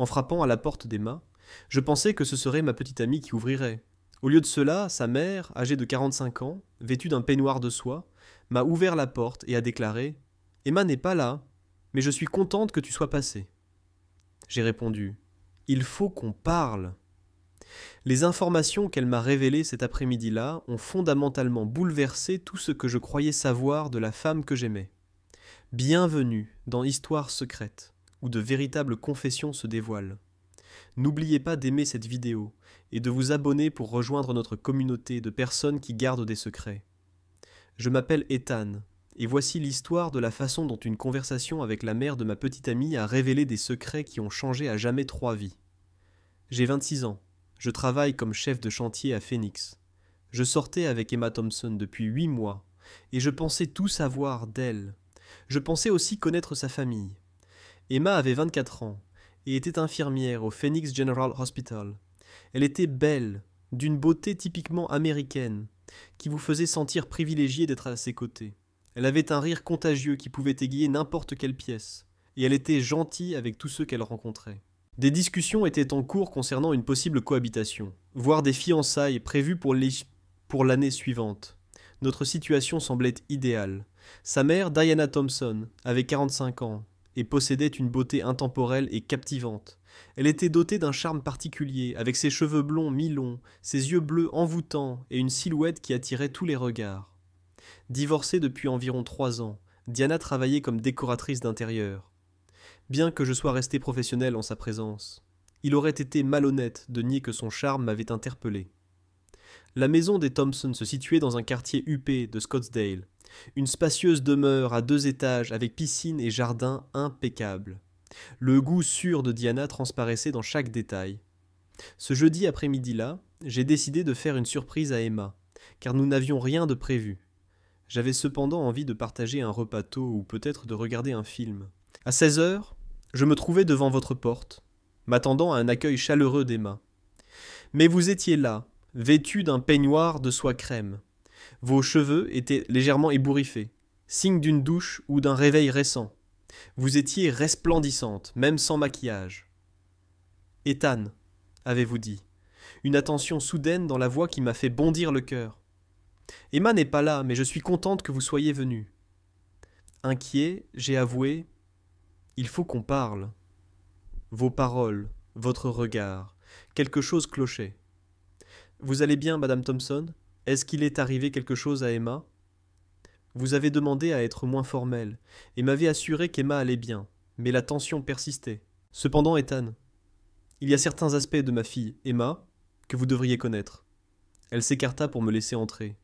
En frappant à la porte d'Emma, je pensais que ce serait ma petite amie qui ouvrirait. Au lieu de cela, sa mère, âgée de 45 ans, vêtue d'un peignoir de soie, m'a ouvert la porte et a déclaré « Emma n'est pas là, mais je suis contente que tu sois passée. » J'ai répondu « Il faut qu'on parle !» Les informations qu'elle m'a révélées cet après-midi-là ont fondamentalement bouleversé tout ce que je croyais savoir de la femme que j'aimais. Bienvenue dans Histoire secrète, où de véritables confessions se dévoilent. N'oubliez pas d'aimer cette vidéo et de vous abonner pour rejoindre notre communauté de personnes qui gardent des secrets. Je m'appelle Ethan, et voici l'histoire de la façon dont une conversation avec la mère de ma petite amie a révélé des secrets qui ont changé à jamais 3 vies. J'ai 26 ans. Je travaille comme chef de chantier à Phoenix. Je sortais avec Emma Thompson depuis 8 mois, et je pensais tout savoir d'elle. Je pensais aussi connaître sa famille. Emma avait 24 ans, et était infirmière au Phoenix General Hospital. Elle était belle, d'une beauté typiquement américaine, qui vous faisait sentir privilégié d'être à ses côtés. Elle avait un rire contagieux qui pouvait égayer n'importe quelle pièce, et elle était gentille avec tous ceux qu'elle rencontrait. Des discussions étaient en cours concernant une possible cohabitation, voire des fiançailles prévues pour l'année suivante. Notre situation semblait idéale. Sa mère, Diana Thompson, avait 45 ans et possédait une beauté intemporelle et captivante. Elle était dotée d'un charme particulier, avec ses cheveux blonds mi-longs, ses yeux bleus envoûtants et une silhouette qui attirait tous les regards. Divorcée depuis environ 3 ans, Diana travaillait comme décoratrice d'intérieur. Bien que je sois resté professionnel en sa présence, il aurait été malhonnête de nier que son charme m'avait interpellé. La maison des Thompson se situait dans un quartier huppé de Scottsdale, une spacieuse demeure à 2 étages avec piscine et jardin impeccables. Le goût sûr de Diana transparaissait dans chaque détail. Ce jeudi après-midi-là, j'ai décidé de faire une surprise à Emma, car nous n'avions rien de prévu. J'avais cependant envie de partager un repas tôt ou peut-être de regarder un film. À 16 heures, je me trouvais devant votre porte, m'attendant à un accueil chaleureux d'Emma. Mais vous étiez là, vêtue d'un peignoir de soie crème. Vos cheveux étaient légèrement ébouriffés, signe d'une douche ou d'un réveil récent. Vous étiez resplendissante, même sans maquillage. « Ethan », avez-vous dit, une attention soudaine dans la voix qui m'a fait bondir le cœur. « Emma n'est pas là, mais je suis contente que vous soyez venue. » Inquiet, j'ai avoué « Il faut qu'on parle. » Vos paroles, votre regard, quelque chose clochait. « Vous allez bien, Madame Thompson ? Est-ce qu'il est arrivé quelque chose à Emma ? » Vous avez demandé à être moins formel, et m'avez assuré qu'Emma allait bien, mais la tension persistait. Cependant, Ethan, il y a certains aspects de ma fille, Emma, que vous devriez connaître. Elle s'écarta pour me laisser entrer.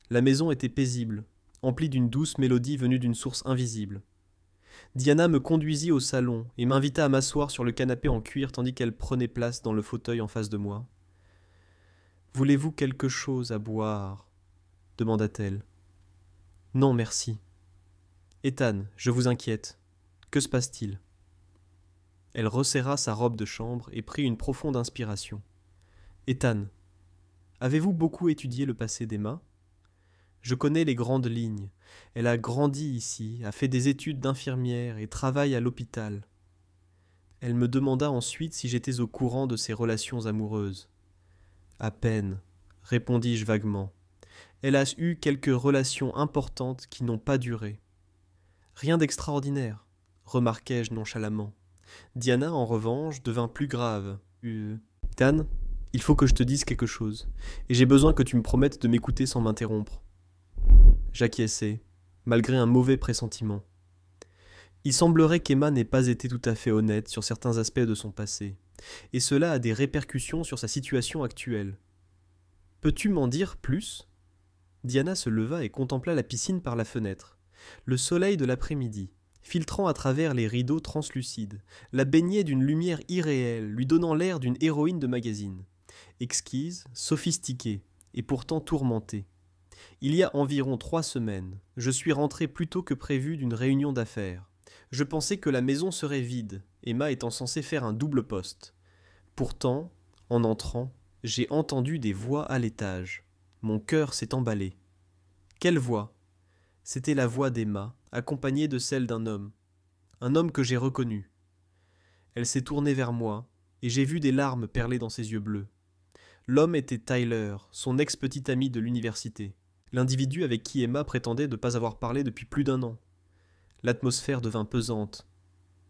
La maison était paisible, emplie d'une douce mélodie venue d'une source invisible. Diana me conduisit au salon et m'invita à m'asseoir sur le canapé en cuir tandis qu'elle prenait place dans le fauteuil en face de moi. « Voulez-vous quelque chose à boire ?» demanda-t-elle. « Non, merci. »« Ethan, je vous inquiète. Que se passe-t-il » Elle resserra sa robe de chambre et prit une profonde inspiration. « Ethan, avez-vous beaucoup étudié le passé d'Emma ? Je connais les grandes lignes. Elle a grandi ici, a fait des études d'infirmière et travaille à l'hôpital. » Elle me demanda ensuite si j'étais au courant de ses relations amoureuses. « À peine, » répondis-je vaguement. Elle a eu quelques relations importantes qui n'ont pas duré. « Rien d'extraordinaire, » remarquai-je nonchalamment. Diana, en revanche, devint plus grave. « Tan, il faut que je te dise quelque chose, et j'ai besoin que tu me promettes de m'écouter sans m'interrompre. » J'acquiesçai, malgré un mauvais pressentiment. Il semblerait qu'Emma n'ait pas été tout à fait honnête sur certains aspects de son passé, et cela a des répercussions sur sa situation actuelle. « Peux-tu m'en dire plus ?» Diana se leva et contempla la piscine par la fenêtre. Le soleil de l'après-midi, filtrant à travers les rideaux translucides, la baignait d'une lumière irréelle, lui donnant l'air d'une héroïne de magazine. Exquise, sophistiquée, et pourtant tourmentée. Il y a environ 3 semaines, je suis rentré plus tôt que prévu d'une réunion d'affaires. Je pensais que la maison serait vide, Emma étant censée faire un double poste. Pourtant, en entrant, j'ai entendu des voix à l'étage. Mon cœur s'est emballé. Quelle voix ? C'était la voix d'Emma, accompagnée de celle d'un homme. Un homme que j'ai reconnu. Elle s'est tournée vers moi, et j'ai vu des larmes perler dans ses yeux bleus. L'homme était Tyler, son ex-petit ami de l'université, l'individu avec qui Emma prétendait ne pas avoir parlé depuis plus d'1 an. L'atmosphère devint pesante.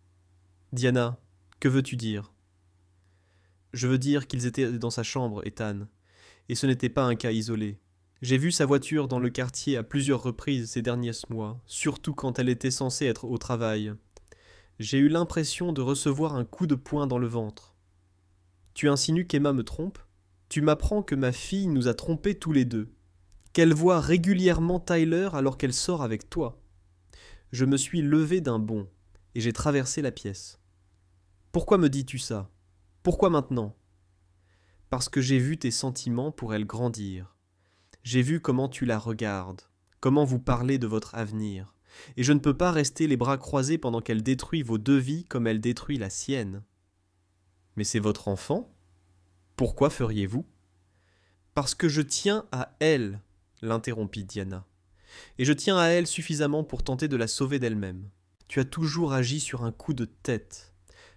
« Diana, que veux-tu dire ?»« Je veux dire qu'ils étaient dans sa chambre, Ethan, et ce n'était pas un cas isolé. J'ai vu sa voiture dans le quartier à plusieurs reprises ces derniers mois, surtout quand elle était censée être au travail. J'ai eu l'impression de recevoir un coup de poing dans le ventre. Tu insinues qu'Emma me trompe ? Tu m'apprends que ma fille nous a trompés tous les deux, qu'elle voit régulièrement Tyler alors qu'elle sort avec toi. » Je me suis levé d'un bond, et j'ai traversé la pièce. « Pourquoi me dis-tu ça ? Pourquoi maintenant ? » Parce que j'ai vu tes sentiments pour elle grandir. J'ai vu comment tu la regardes, comment vous parlez de votre avenir, et je ne peux pas rester les bras croisés pendant qu'elle détruit vos 2 vies comme elle détruit la sienne. Mais c'est votre enfant ? Pourquoi feriez-vous ? Parce que je tiens à elle, l'interrompit Diana. Et je tiens à elle suffisamment pour tenter de la sauver d'elle-même. Tu as toujours agi sur un coup de tête,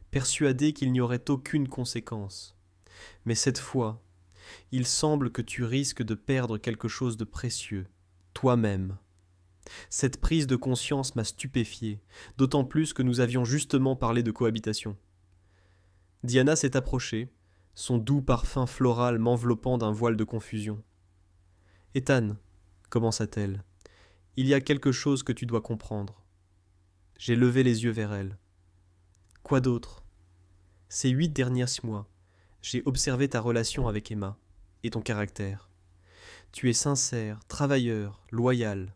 persuadé qu'il n'y aurait aucune conséquence. Mais cette fois, il semble que tu risques de perdre quelque chose de précieux, toi-même. Cette prise de conscience m'a stupéfié, d'autant plus que nous avions justement parlé de cohabitation. Diana s'est approchée, son doux parfum floral m'enveloppant d'un voile de confusion. « Ethan, » commença-t-elle, « il y a quelque chose que tu dois comprendre. » J'ai levé les yeux vers elle. « Quoi d'autre ? Ces 8 derniers mois, j'ai observé ta relation avec Emma et ton caractère. Tu es sincère, travailleur, loyal.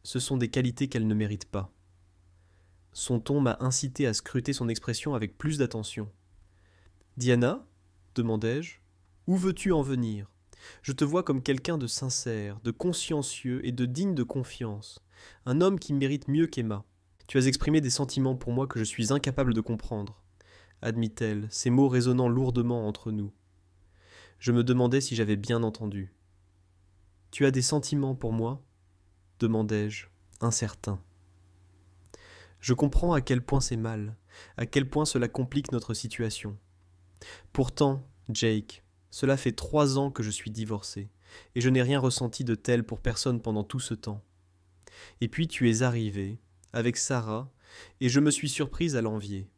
Ce sont des qualités qu'elle ne mérite pas. » Son ton m'a incité à scruter son expression avec plus d'attention. « Diana ?» demandai-je. « Où veux-tu en venir ? Je te vois comme quelqu'un de sincère, de consciencieux et de digne de confiance. Un homme qui mérite mieux qu'Emma. Tu as exprimé des sentiments pour moi que je suis incapable de comprendre. » admit-elle, ces mots résonnant lourdement entre nous. Je me demandais si j'avais bien entendu. « Tu as des sentiments pour moi ? » demandai-je, incertain. Je comprends à quel point c'est mal, à quel point cela complique notre situation. Pourtant, Jake, cela fait 3 ans que je suis divorcé, et je n'ai rien ressenti de tel pour personne pendant tout ce temps. Et puis tu es arrivé, avec Sarah, et je me suis surprise à l'envier.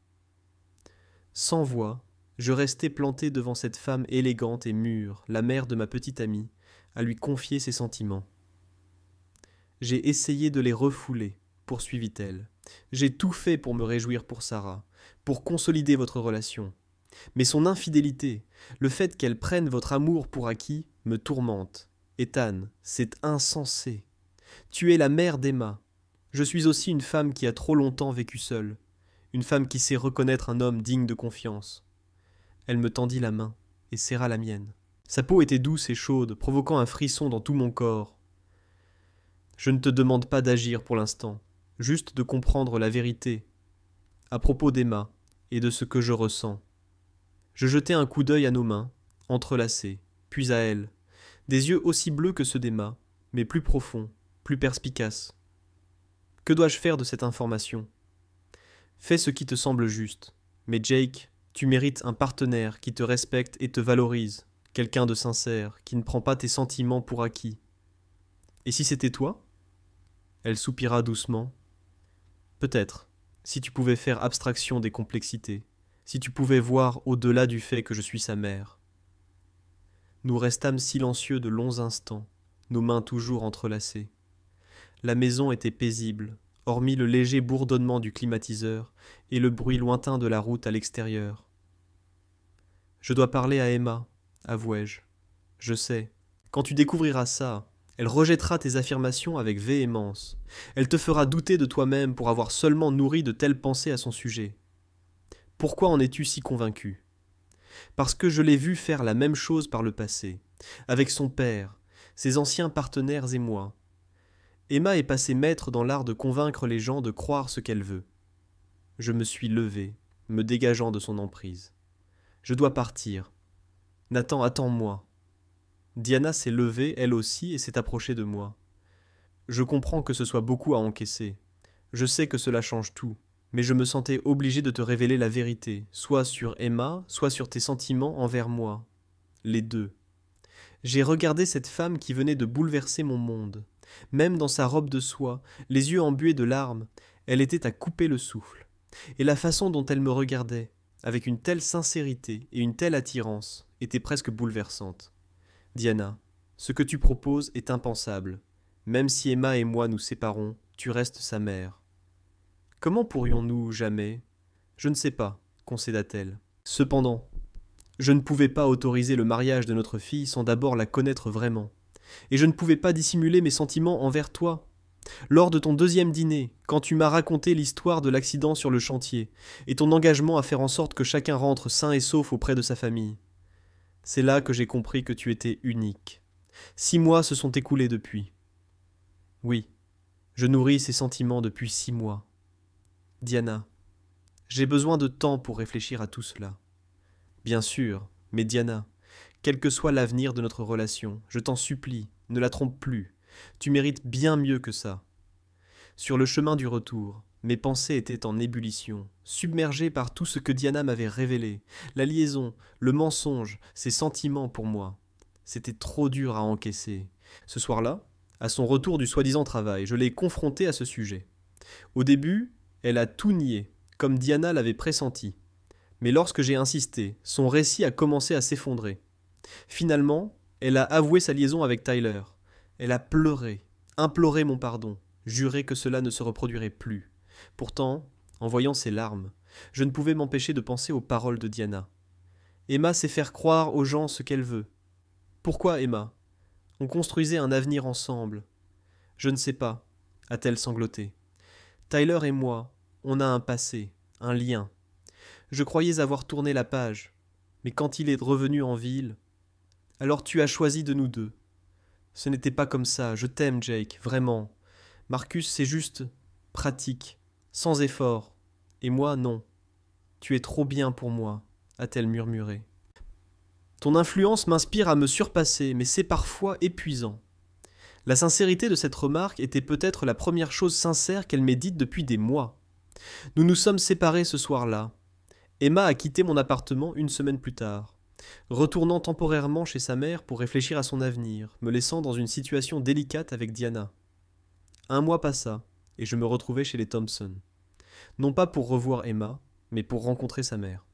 Sans voix, je restais planté devant cette femme élégante et mûre, la mère de ma petite amie, à lui confier ses sentiments. J'ai essayé de les refouler, poursuivit-elle. J'ai tout fait pour me réjouir pour Sarah, pour consolider votre relation. Mais son infidélité, le fait qu'elle prenne votre amour pour acquis, me tourmente. Ethan, c'est insensé. Tu es la mère d'Emma. Je suis aussi une femme qui a trop longtemps vécu seule, une femme qui sait reconnaître un homme digne de confiance. Elle me tendit la main et serra la mienne. Sa peau était douce et chaude, provoquant un frisson dans tout mon corps. Je ne te demande pas d'agir pour l'instant, juste de comprendre la vérité à propos d'Emma et de ce que je ressens. Je jetai un coup d'œil à nos mains, entrelacées, puis à elle, des yeux aussi bleus que ceux d'Emma, mais plus profonds, plus perspicaces. Que dois-je faire de cette information ? Fais ce qui te semble juste, mais Jake, tu mérites un partenaire qui te respecte et te valorise, quelqu'un de sincère, qui ne prend pas tes sentiments pour acquis. Et si c'était toi ? Elle soupira doucement. Peut-être, si tu pouvais faire abstraction des complexités, si tu pouvais voir au-delà du fait que je suis sa mère. Nous restâmes silencieux de longs instants, nos mains toujours entrelacées. La maison était paisible, hormis le léger bourdonnement du climatiseur et le bruit lointain de la route à l'extérieur. « Je dois parler à Emma, avouai-je. Je sais, quand tu découvriras ça, elle rejettera tes affirmations avec véhémence. Elle te fera douter de toi-même pour avoir seulement nourri de telles pensées à son sujet. Pourquoi en es-tu si convaincu ? Parce que je l'ai vue faire la même chose par le passé, avec son père, ses anciens partenaires et moi. Emma est passée maître dans l'art de convaincre les gens de croire ce qu'elle veut. Je me suis levé, me dégageant de son emprise. Je dois partir. Nathan, attends-moi. Diana s'est levée, elle aussi, et s'est approchée de moi. Je comprends que ce soit beaucoup à encaisser. Je sais que cela change tout. Mais je me sentais obligé de te révéler la vérité, soit sur Emma, soit sur tes sentiments envers moi. Les deux. J'ai regardé cette femme qui venait de bouleverser mon monde. Même dans sa robe de soie, les yeux embués de larmes, elle était à couper le souffle. Et la façon dont elle me regardait, avec une telle sincérité et une telle attirance, était presque bouleversante. Diana, ce que tu proposes est impensable. Même si Emma et moi nous séparons, tu restes sa mère. Comment pourrions-nous jamais? Je ne sais pas, concéda-t-elle. Cependant, je ne pouvais pas autoriser le mariage de notre fille sans d'abord la connaître vraiment. Et je ne pouvais pas dissimuler mes sentiments envers toi. Lors de ton deuxième dîner, quand tu m'as raconté l'histoire de l'accident sur le chantier, et ton engagement à faire en sorte que chacun rentre sain et sauf auprès de sa famille, c'est là que j'ai compris que tu étais unique. 6 mois se sont écoulés depuis. Oui, je nourris ces sentiments depuis 6 mois. Diana, j'ai besoin de temps pour réfléchir à tout cela. Bien sûr, mais Diana, quel que soit l'avenir de notre relation, je t'en supplie, ne la trompe plus. Tu mérites bien mieux que ça. Sur le chemin du retour, mes pensées étaient en ébullition, submergées par tout ce que Diana m'avait révélé, la liaison, le mensonge, ses sentiments pour moi. C'était trop dur à encaisser. Ce soir-là, à son retour du soi-disant travail, je l'ai confrontée à ce sujet. Au début, elle a tout nié, comme Diana l'avait pressenti. Mais lorsque j'ai insisté, son récit a commencé à s'effondrer. Finalement, elle a avoué sa liaison avec Tyler. Elle a pleuré, imploré mon pardon, juré que cela ne se reproduirait plus. Pourtant, en voyant ses larmes, je ne pouvais m'empêcher de penser aux paroles de Diana. Emma sait faire croire aux gens ce qu'elle veut. Pourquoi Emma? On construisait un avenir ensemble. Je ne sais pas, a-t-elle sangloté. Tyler et moi, on a un passé, un lien. Je croyais avoir tourné la page, mais quand il est revenu en ville, alors tu as choisi de nous deux. Ce n'était pas comme ça, je t'aime Jake, vraiment. Marcus, c'est juste pratique, sans effort. Et moi, non. Tu es trop bien pour moi, a-t-elle murmuré. Ton influence m'inspire à me surpasser, mais c'est parfois épuisant. La sincérité de cette remarque était peut-être la première chose sincère qu'elle m'ait dite depuis des mois. Nous nous sommes séparés ce soir-là. Emma a quitté mon appartement une semaine plus tard, retournant temporairement chez sa mère pour réfléchir à son avenir, me laissant dans une situation délicate avec Diana. 1 mois passa, et je me retrouvai chez les Thompson. Non pas pour revoir Emma, mais pour rencontrer sa mère.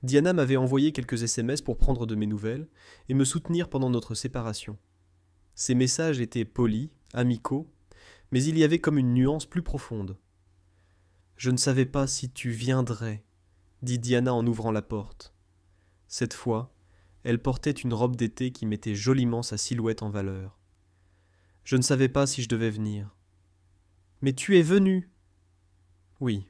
Diana m'avait envoyé quelques SMS pour prendre de mes nouvelles et me soutenir pendant notre séparation. Ces messages étaient polis, amicaux, mais il y avait comme une nuance plus profonde. « Je ne savais pas si tu viendrais », dit Diana en ouvrant la porte. Cette fois, elle portait une robe d'été qui mettait joliment sa silhouette en valeur. Je ne savais pas si je devais venir. Mais tu es venu. Oui.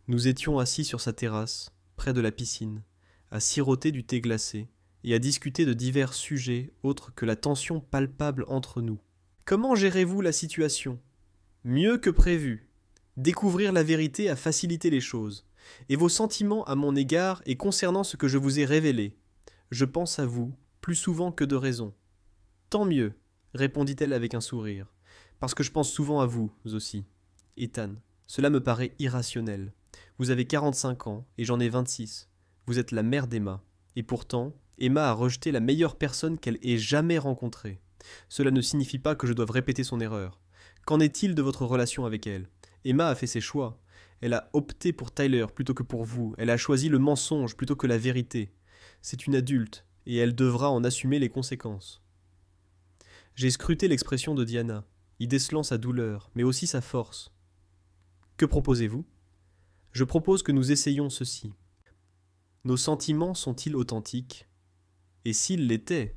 Nous étions assis sur sa terrasse, près de la piscine, à siroter du thé glacé et à discuter de divers sujets autres que la tension palpable entre nous. Comment gérez-vous la situation? Mieux que prévu. Découvrir la vérité a facilité les choses. Et vos sentiments à mon égard et concernant ce que je vous ai révélé. Je pense à vous, plus souvent que de raison. Tant mieux, répondit-elle avec un sourire, parce que je pense souvent à vous aussi. Ethan, cela me paraît irrationnel. Vous avez 45 ans et j'en ai 26. Vous êtes la mère d'Emma. Et pourtant, Emma a rejeté la meilleure personne qu'elle ait jamais rencontrée. Cela ne signifie pas que je doive répéter son erreur. Qu'en est-il de votre relation avec elle? Emma a fait ses choix. Elle a opté pour Tyler plutôt que pour vous. Elle a choisi le mensonge plutôt que la vérité. C'est une adulte, et elle devra en assumer les conséquences. J'ai scruté l'expression de Diana, y décelant sa douleur, mais aussi sa force. Que proposez-vous? Je propose que nous essayions ceci. Nos sentiments sont-ils authentiques? Et s'ils l'étaient,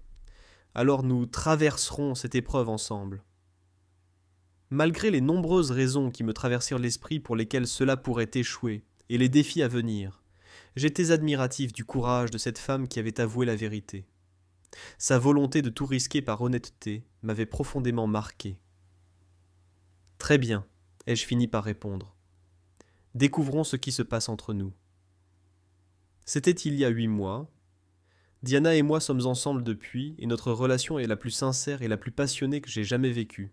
alors nous traverserons cette épreuve ensemble. Malgré les nombreuses raisons qui me traversèrent l'esprit pour lesquelles cela pourrait échouer, et les défis à venir, j'étais admiratif du courage de cette femme qui avait avoué la vérité. Sa volonté de tout risquer par honnêteté m'avait profondément marqué. Très bien, ai-je fini par répondre. Découvrons ce qui se passe entre nous. C'était il y a 8 mois. Diana et moi sommes ensemble depuis, et notre relation est la plus sincère et la plus passionnée que j'ai jamais vécue.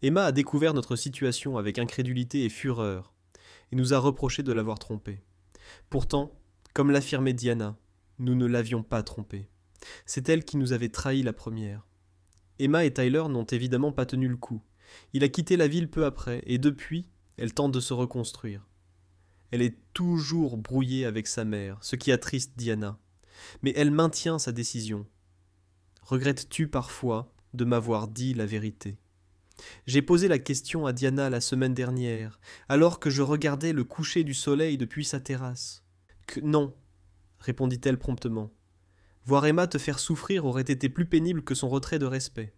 Emma a découvert notre situation avec incrédulité et fureur. et nous a reproché de l'avoir trompée. Pourtant, comme l'affirmait Diana, nous ne l'avions pas trompée. C'est elle qui nous avait trahis la première. Emma et Tyler n'ont évidemment pas tenu le coup. Il a quitté la ville peu après, et depuis, elle tente de se reconstruire. Elle est toujours brouillée avec sa mère, ce qui attriste Diana. Mais elle maintient sa décision. Regrettes-tu parfois de m'avoir dit la vérité ? J'ai posé la question à Diana la semaine dernière, alors que je regardais le coucher du soleil depuis sa terrasse. Que non, répondit-elle promptement. Voir Emma te faire souffrir aurait été plus pénible que son retrait de respect.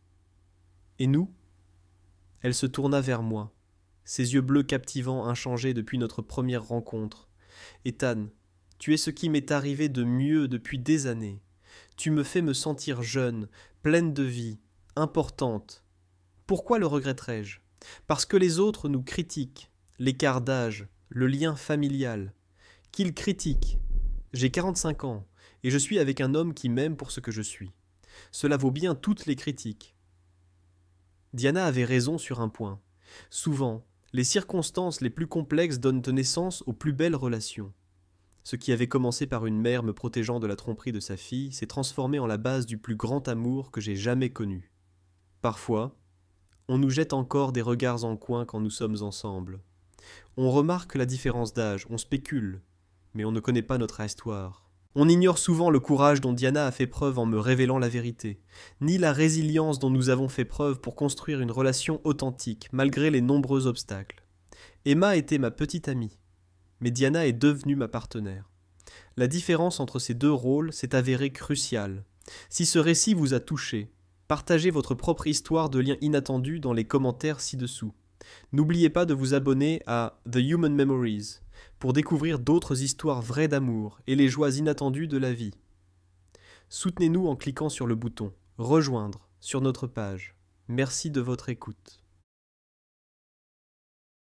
Et nous ? Elle se tourna vers moi, ses yeux bleus captivants inchangés depuis notre première rencontre. Ethan, tu es ce qui m'est arrivé de mieux depuis des années. Tu me fais me sentir jeune, pleine de vie, importante. Pourquoi le regretterais-je ? Parce que les autres nous critiquent, l'écart d'âge, le lien familial. Qu'ils critiquent. J'ai 45 ans, et je suis avec un homme qui m'aime pour ce que je suis. Cela vaut bien toutes les critiques. Diana avait raison sur un point. Souvent, les circonstances les plus complexes donnent naissance aux plus belles relations. Ce qui avait commencé par une mère me protégeant de la tromperie de sa fille s'est transformé en la base du plus grand amour que j'ai jamais connu. Parfois, on nous jette encore des regards en coin quand nous sommes ensemble. On remarque la différence d'âge, on spécule, mais on ne connaît pas notre histoire. On ignore souvent le courage dont Diana a fait preuve en me révélant la vérité, ni la résilience dont nous avons fait preuve pour construire une relation authentique, malgré les nombreux obstacles. Emma était ma petite amie, mais Diana est devenue ma partenaire. La différence entre ces deux rôles s'est avérée cruciale. Si ce récit vous a touché, partagez votre propre histoire de lien inattendu dans les commentaires ci-dessous. N'oubliez pas de vous abonner à The Human Memories pour découvrir d'autres histoires vraies d'amour et les joies inattendues de la vie. Soutenez-nous en cliquant sur le bouton « Rejoindre » sur notre page. Merci de votre écoute.